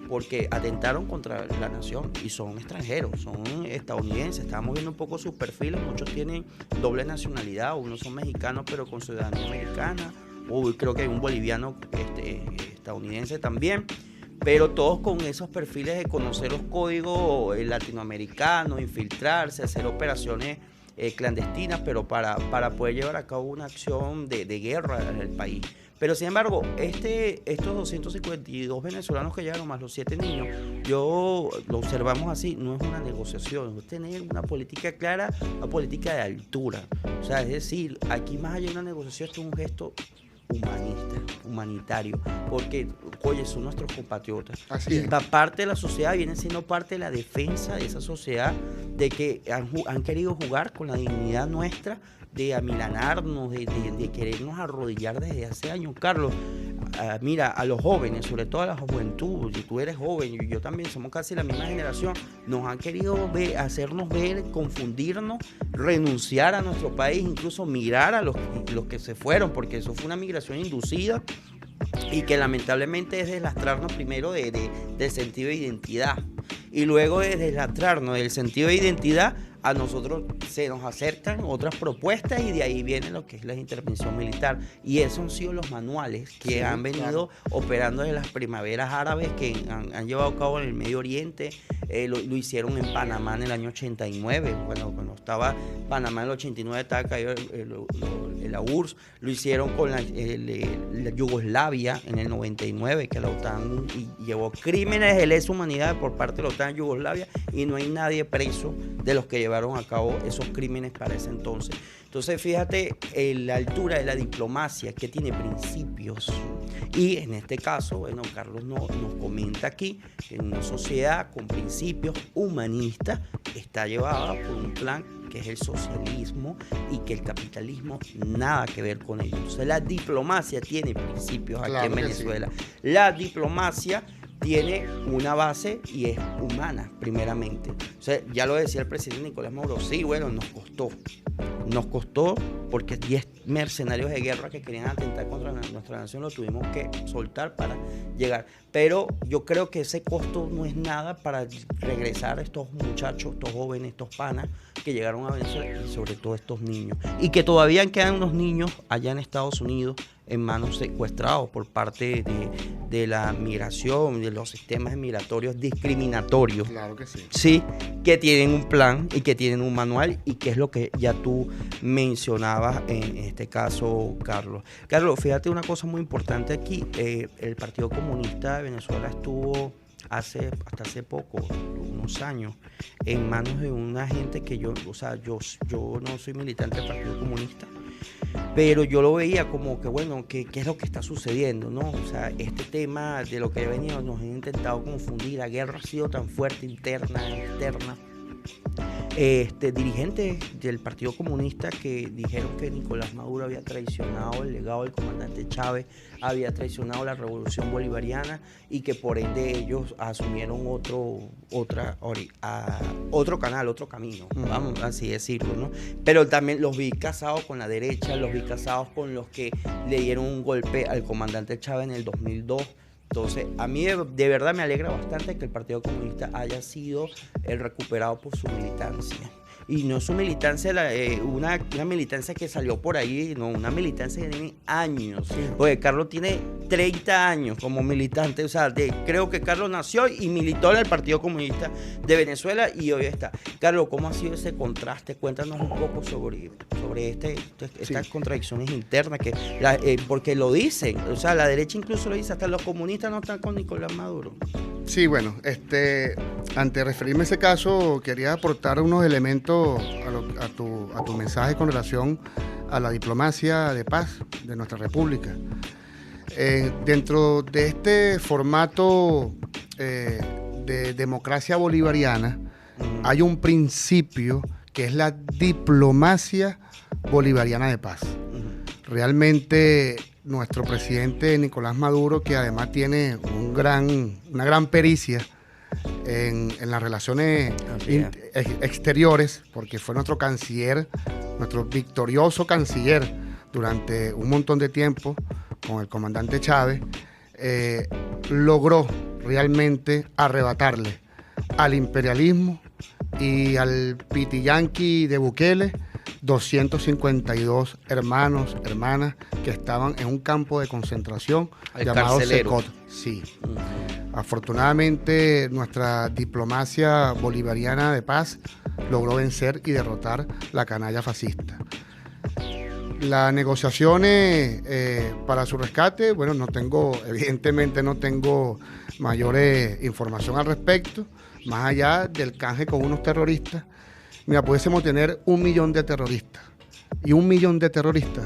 porque atentaron contra la nación y son extranjeros, son estadounidenses. Estábamos viendo un poco sus perfiles, muchos tienen doble nacionalidad, unos son mexicanos pero con ciudadanía americana, o creo que hay un boliviano estadounidense también, pero todos con esos perfiles de conocer los códigos latinoamericanos, infiltrarse, hacer operaciones clandestinas, pero para poder llevar a cabo una acción de guerra en el país. Pero sin embargo, estos 252 venezolanos que llegaron, más los 7 niños, yo lo observamos así, no es una negociación, es tener una política clara, una política de altura. O sea, es decir, aquí más allá de una negociación, esto es un gesto humanitario, porque, oye, son nuestros compatriotas. Así es. Parte de la sociedad viene siendo parte de la defensa de esa sociedad, de que han querido jugar con la dignidad nuestra, de amilanarnos, de querernos arrodillar desde hace años. Carlos, mira, a los jóvenes, sobre todo a la juventud, si tú eres joven, y yo también, somos casi la misma generación, nos han querido hacernos ver, confundirnos, renunciar a nuestro país, incluso mirar a los que se fueron, porque eso fue una migración inducida y que lamentablemente es deslastrarnos primero del sentido de identidad, y luego de deslastrarnos del sentido de identidad, a nosotros se nos acercan otras propuestas y de ahí viene lo que es la intervención militar. Y esos han sido los manuales que han venido operando desde las primaveras árabes que han llevado a cabo en el Medio Oriente. Lo hicieron en Panamá en el año 89. Bueno, cuando estaba Panamá en el 89 estaba caído la URSS. Lo hicieron con la Yugoslavia en el 99, que la OTAN llevó crímenes de lesa humanidad por parte de la OTAN en Yugoslavia y no hay nadie preso de los que llevaron a cabo esos crímenes para ese entonces. Entonces, fíjate la altura de la diplomacia, que tiene principios. Y en este caso, bueno, Carlos nos comenta aquí que en una sociedad con principios humanistas está llevada por un plan que es el socialismo y que el capitalismo nada que ver con ello. Entonces, la diplomacia tiene principios aquí en Venezuela. Sí. La diplomacia tiene una base y es humana, primeramente. O sea, ya lo decía el presidente Nicolás Maduro, sí, bueno, nos costó porque 10 mercenarios de guerra que querían atentar contra nuestra nación lo tuvimos que soltar para llegar. Pero yo creo que ese costo no es nada para regresar a estos muchachos, estos jóvenes, estos panas que llegaron a Venezuela y sobre todo estos niños. Y que todavía quedan unos niños allá en Estados Unidos en manos secuestrados por parte de la migración, de los sistemas migratorios discriminatorios. Claro que sí. Sí, que tienen un plan y que tienen un manual y que es lo que ya tú mencionabas en este caso, Carlos. Carlos, fíjate una cosa muy importante aquí. El Partido Comunista de Venezuela estuvo hasta hace poco, unos años, en manos de una gente que yo no soy militante del Partido Comunista, pero yo lo veía como que, bueno, ¿qué es lo que está sucediendo, no? O sea, este tema de lo que ha venido nos han intentado confundir, la guerra ha sido tan fuerte, interna, externa. Dirigentes del Partido Comunista que dijeron que Nicolás Maduro había traicionado el legado del comandante Chávez, había traicionado la revolución bolivariana y que por ende ellos asumieron otro canal, otro camino, vamos así decirlo, ¿no? Pero también los vi casados con la derecha, los vi casados con los que le dieron un golpe al comandante Chávez en el 2002. Entonces, a mí de verdad me alegra bastante que el Partido Comunista haya sido recuperado por su militancia. Y no su militancia, una militancia que salió por ahí, no, una militancia que tiene años. Sí. Porque Carlos tiene 30 años como militante, o sea, creo que Carlos nació y militó en el Partido Comunista de Venezuela y hoy está. Carlos, ¿cómo ha sido ese contraste? Cuéntanos un poco sobre estas contradicciones internas, porque lo dicen, o sea, la derecha incluso lo dice, hasta los comunistas no están con Nicolás Maduro. Sí, bueno, antes de referirme a ese caso, quería aportar unos elementos a tu mensaje con relación a la diplomacia de paz de nuestra República. Dentro de este formato de democracia bolivariana, hay un principio que es la diplomacia bolivariana de paz. Realmente nuestro presidente Nicolás Maduro, que además tiene una gran pericia en las relaciones exteriores, porque fue nuestro canciller, nuestro victorioso canciller durante un montón de tiempo con el comandante Chávez, logró realmente arrebatarle al imperialismo y al pitiyanqui de Bukele 252 hermanos, hermanas que estaban en un campo de concentración llamado Secot. Sí. Afortunadamente, nuestra diplomacia bolivariana de paz logró vencer y derrotar la canalla fascista. Las negociaciones para su rescate, bueno, evidentemente no tengo mayores información al respecto, más allá del canje con unos terroristas. Mira, pudiésemos tener 1 millón de terroristas, y 1 millón de terroristas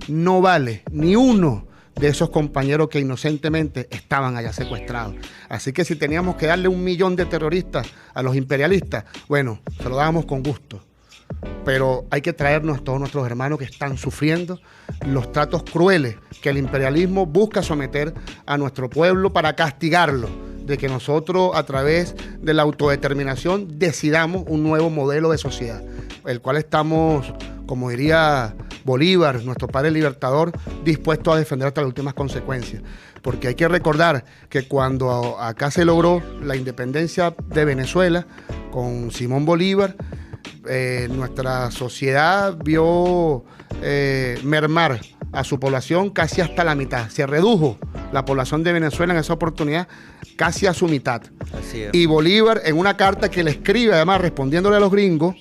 no vale ni uno de esos compañeros que inocentemente estaban allá secuestrados. Así que si teníamos que darle 1 millón de terroristas a los imperialistas, bueno, se lo dábamos con gusto. Pero hay que traernos a todos nuestros hermanos que están sufriendo los tratos crueles que el imperialismo busca someter a nuestro pueblo para castigarlo, de que nosotros a través de la autodeterminación decidamos un nuevo modelo de sociedad, el cual estamos, como diría Bolívar, nuestro padre libertador, dispuestos a defender hasta las últimas consecuencias. Porque hay que recordar que cuando acá se logró la independencia de Venezuela con Simón Bolívar, nuestra sociedad vio mermar a su población casi hasta la mitad. Se redujo la población de Venezuela en esa oportunidad casi a su mitad. Así es. Y Bolívar, en una carta que le escribe, además respondiéndole a los gringos,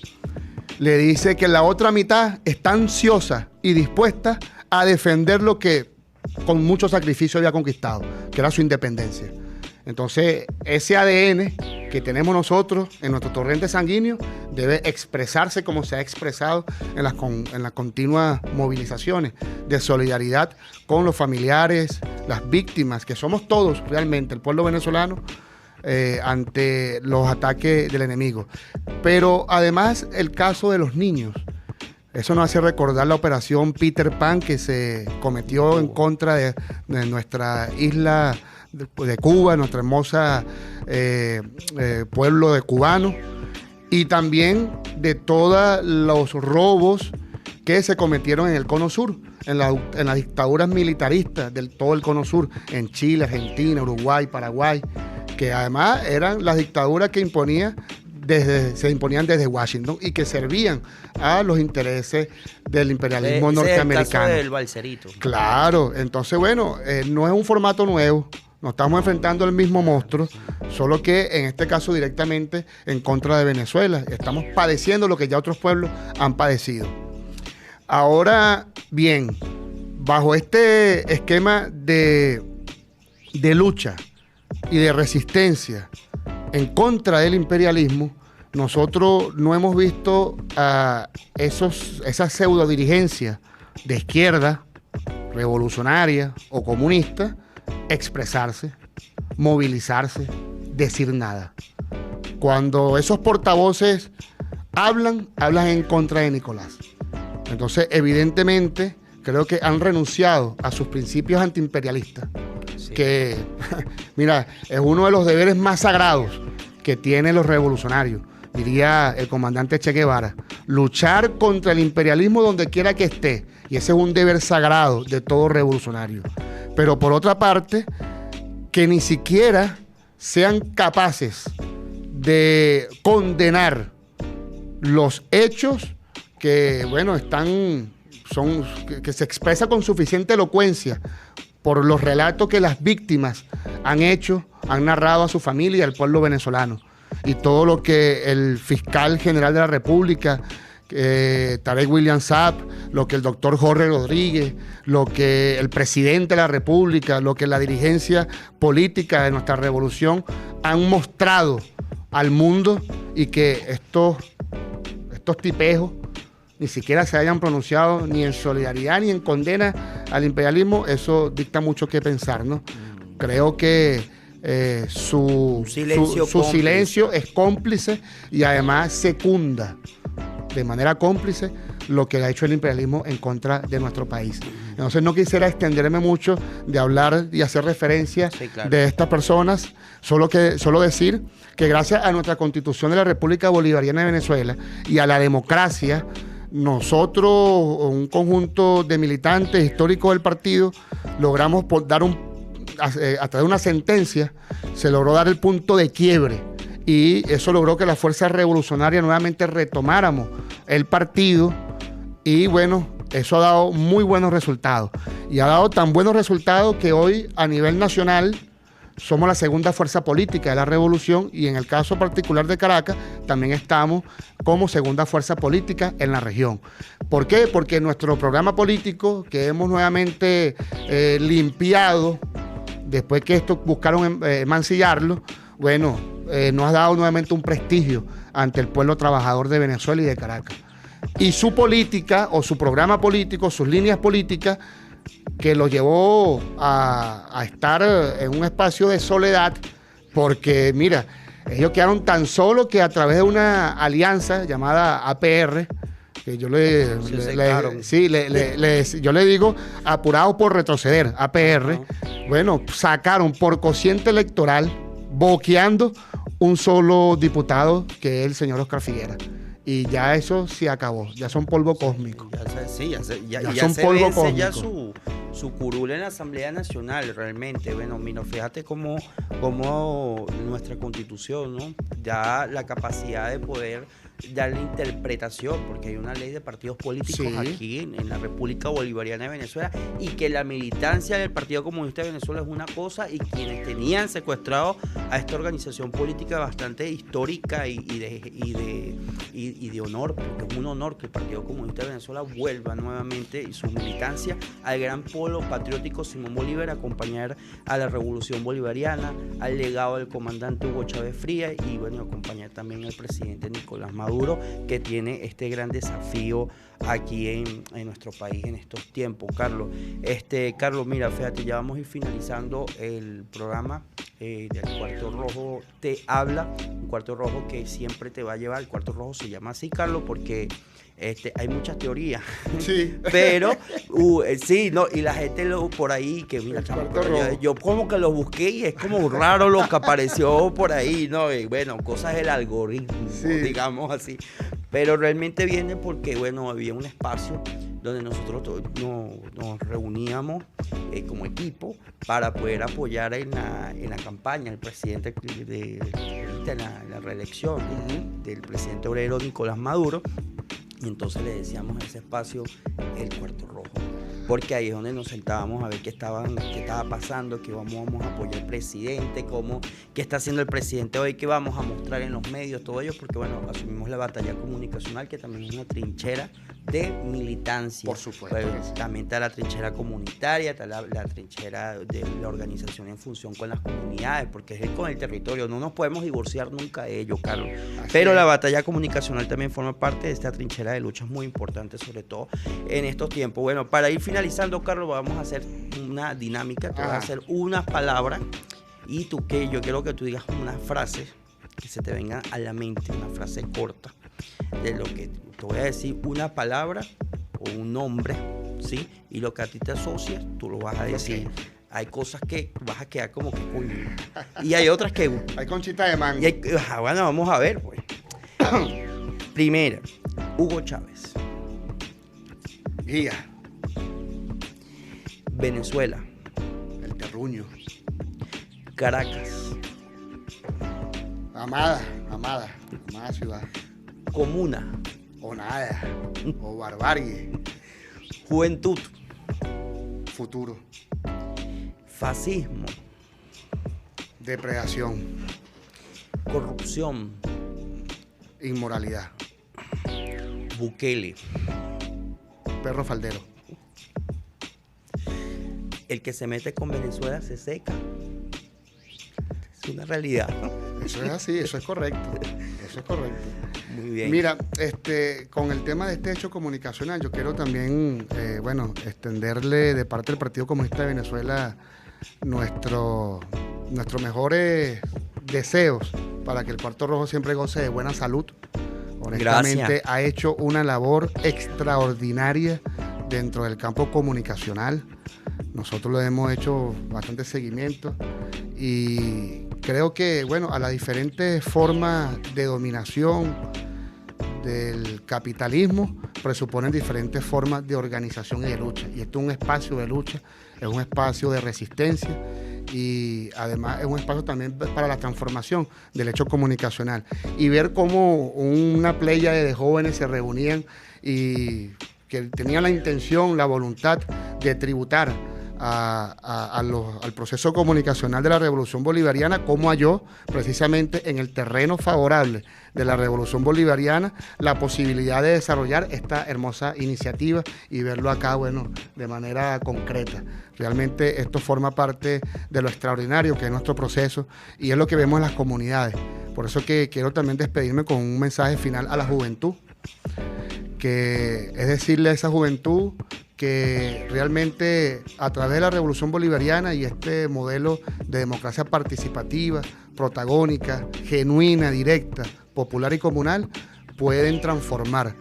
le dice que la otra mitad está ansiosa y dispuesta a defender lo que con mucho sacrificio había conquistado, que era su independencia. Entonces, ese ADN que tenemos nosotros en nuestro torrente sanguíneo debe expresarse como se ha expresado en las continuas movilizaciones de solidaridad con los familiares, las víctimas, que somos todos realmente, el pueblo venezolano, ante los ataques del enemigo. Pero además el caso de los niños. Eso nos hace recordar la operación Peter Pan que se cometió en contra de nuestra isla de Cuba, nuestra hermosa pueblo de cubanos, y también de todos los robos que se cometieron en el Cono Sur, en las dictaduras militaristas de todo el Cono Sur, en Chile, Argentina, Uruguay, Paraguay, que además eran las dictaduras que se imponían desde Washington y que servían a los intereses del imperialismo norteamericano. Es el caso del Balcerito. Claro, entonces bueno, no es un formato nuevo, nos estamos enfrentando al mismo monstruo, solo que en este caso directamente en contra de Venezuela. Estamos padeciendo lo que ya otros pueblos han padecido. Ahora bien, bajo este esquema de lucha y de resistencia en contra del imperialismo, nosotros no hemos visto a esas pseudo dirigencias de izquierda, revolucionaria o comunista expresarse, movilizarse, decir nada. Cuando esos portavoces hablan en contra de Nicolás. Entonces, evidentemente, creo que han renunciado a sus principios antiimperialistas, sí, que, mira, es uno de los deberes más sagrados que tienen los revolucionarios, diría el comandante Che Guevara, luchar contra el imperialismo donde quiera que esté, y ese es un deber sagrado de todo revolucionario. Pero por otra parte, que ni siquiera sean capaces de condenar los hechos que, bueno, que se expresa con suficiente elocuencia por los relatos que las víctimas han narrado a su familia y al pueblo venezolano. Y todo lo que el fiscal general de la República, Tarek William Saab, lo que el doctor Jorge Rodríguez, lo que el presidente de la República, lo que la dirigencia política de nuestra revolución han mostrado al mundo y que estos tipejos ni siquiera se hayan pronunciado ni en solidaridad ni en condena al imperialismo, eso dicta mucho que pensar, ¿no? Creo que su silencio es cómplice y además secunda de manera cómplice lo que ha hecho el imperialismo en contra de nuestro país. Entonces no quisiera extenderme mucho de hablar y hacer referencia de estas personas, solo decir que gracias a nuestra Constitución de la República Bolivariana de Venezuela y a la democracia, nosotros, un conjunto de militantes históricos del partido, logramos dar a través de una sentencia, se logró dar el punto de quiebre y eso logró que las fuerzas revolucionarias nuevamente retomáramos el partido y bueno, eso ha dado muy buenos resultados y ha dado tan buenos resultados que hoy a nivel nacional somos la segunda fuerza política de la revolución y en el caso particular de Caracas también estamos como segunda fuerza política en la región. ¿Por qué? Porque nuestro programa político que hemos nuevamente limpiado después que estos buscaron mancillarlo, bueno, nos ha dado nuevamente un prestigio ante el pueblo trabajador de Venezuela y de Caracas. Y su política o su programa político, sus líneas políticas, que lo llevó a estar en un espacio de soledad, porque mira, ellos quedaron tan solos que a través de una alianza llamada APR, que yo yo le digo apurados por retroceder, APR, bueno, sacaron por cociente electoral, boqueando un solo diputado, que es el señor Oscar Figuera. Y ya eso se acabó, ya son polvo cósmico. Ya se vence ya su curul en la Asamblea Nacional, realmente. Bueno, mira, fíjate cómo nuestra Constitución, ¿no? Ya la capacidad de poder darle interpretación, porque hay una ley de partidos políticos aquí en la República Bolivariana de Venezuela, y que la militancia del Partido Comunista de Venezuela es una cosa, y quienes tenían secuestrado a esta organización política bastante histórica y de honor, porque es un honor que el Partido Comunista de Venezuela vuelva nuevamente y su militancia al gran polo patriótico Simón Bolívar, a acompañar a la revolución bolivariana, al legado del comandante Hugo Chávez Frías y bueno, acompañar también al presidente Nicolás Maduro, que tiene este gran desafío aquí en nuestro país en estos tiempos. Carlos, mira, fíjate, ya vamos a ir finalizando el programa del Cuarto Rojo Te Habla, un Cuarto Rojo que siempre te va a llevar. El Cuarto Rojo se llama así, Carlos, porque hay muchas teorías, sí. Pero sí, no, y la gente por ahí que mira, chamo, yo como que lo busqué y es como raro lo que apareció por ahí, ¿no? Y bueno, cosas del algoritmo, sí, digamos así, pero realmente viene porque bueno, había un espacio donde nosotros nos reuníamos como equipo para poder apoyar en la campaña al presidente en la reelección del presidente obrero Nicolás Maduro. Y entonces le decíamos a ese espacio el Cuarto Rojo, porque ahí es donde nos sentábamos a ver qué estaba pasando, qué vamos a apoyar al presidente, qué está haciendo el presidente hoy, qué vamos a mostrar en los medios, todo ello, porque bueno, asumimos la batalla comunicacional, que también es una trinchera de militancia. Por supuesto. Pues, también está la trinchera comunitaria, está la trinchera de la organización en función con las comunidades, porque es con el territorio, no nos podemos divorciar nunca de ello, Carlos. Pero la batalla comunicacional también forma parte de esta trinchera de lucha, es muy importante, sobre todo en estos tiempos. Bueno, para ir finalizando, Carlos, vamos a hacer una dinámica, te voy a hacer unas palabras y yo quiero que tú digas una frase que se te venga a la mente, una frase corta de lo que te voy a decir, una palabra o un nombre, ¿sí? Y lo que a ti te asocias, tú lo vas a decir. Okay. Hay cosas que vas a quedar como que coño. Y hay otras que... Hay conchita de mango. Bueno, vamos a ver, pues. Primera, Hugo Chávez. Guía. Venezuela. El terruño. Caracas. Amada ciudad. Comuna. O nada. O barbarie. Juventud. Futuro. Fascismo. Depredación. Corrupción. Inmoralidad. Bukele. Perro faldero. El que se mete con Venezuela se seca. es una realidad. Eso es así, eso es correcto. Eso es correcto. Muy bien. Mira, con el tema de este hecho comunicacional, yo quiero también, extenderle de parte del Partido Comunista de Venezuela nuestros mejores deseos para que el Cuarto Rojo siempre goce de buena salud. Honestamente, Gracias. ha hecho una labor extraordinaria dentro del campo comunicacional. Nosotros le hemos hecho bastante seguimiento y creo que, bueno, a las diferentes formas de dominación del capitalismo presuponen diferentes formas de organización y de lucha. Y esto es un espacio de lucha, es un espacio de resistencia y además es un espacio también para la transformación del hecho comunicacional. Y ver cómo una playa de jóvenes se reunían y que tenían la intención, la voluntad de tributar al proceso comunicacional de la Revolución Bolivariana, como halló precisamente en el terreno favorable de la Revolución Bolivariana la posibilidad de desarrollar esta hermosa iniciativa y verlo acá, bueno, de manera concreta. Realmente esto forma parte de lo extraordinario que es nuestro proceso y es lo que vemos en las comunidades. Por eso que quiero también despedirme con un mensaje final a la juventud, que es decirle a esa juventud que realmente a través de la Revolución Bolivariana y este modelo de democracia participativa, protagónica, genuina, directa, popular y comunal, pueden transformar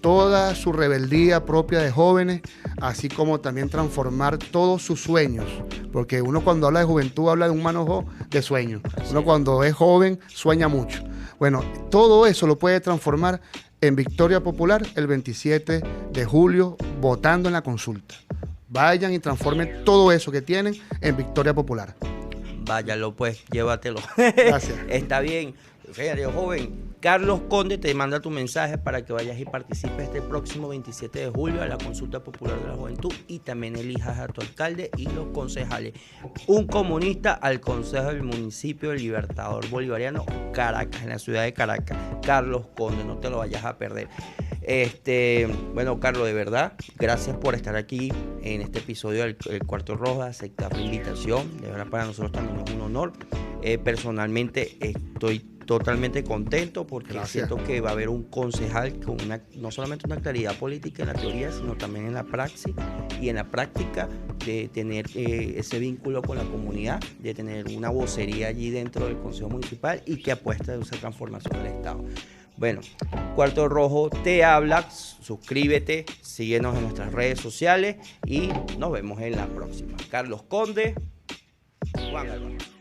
toda su rebeldía propia de jóvenes, así como también transformar todos sus sueños, porque uno cuando habla de juventud habla de un manojo de sueños, uno cuando es joven sueña mucho. Bueno, todo eso lo puede transformar en victoria popular el 27 de julio, votando en la consulta. Vayan y transformen todo eso que tienen en victoria popular. Váyalo pues, llévatelo. Gracias. Está bien. Fíjate, joven, Carlos Conde te manda tu mensaje para que vayas y participes este próximo 27 de julio a la consulta popular de la juventud y también elijas a tu alcalde y los concejales. Un comunista al Consejo del Municipio del Libertador Bolivariano, Caracas, en la ciudad de Caracas. Carlos Conde, no te lo vayas a perder. Bueno, Carlos, de verdad, gracias por estar aquí en este episodio del Cuarto Rojo, aceptar la invitación. De verdad, para nosotros también es un honor. Personalmente estoy totalmente contento porque Gracias. siento que va a haber un concejal con no solamente una claridad política en la teoría, sino también en la praxis y en la práctica de tener ese vínculo con la comunidad, de tener una vocería allí dentro del Consejo Municipal y que apuesta a esa transformación del Estado. Bueno, Cuarto Rojo te habla, suscríbete, síguenos en nuestras redes sociales y nos vemos en la próxima. Carlos Conde, Juan Álvaro.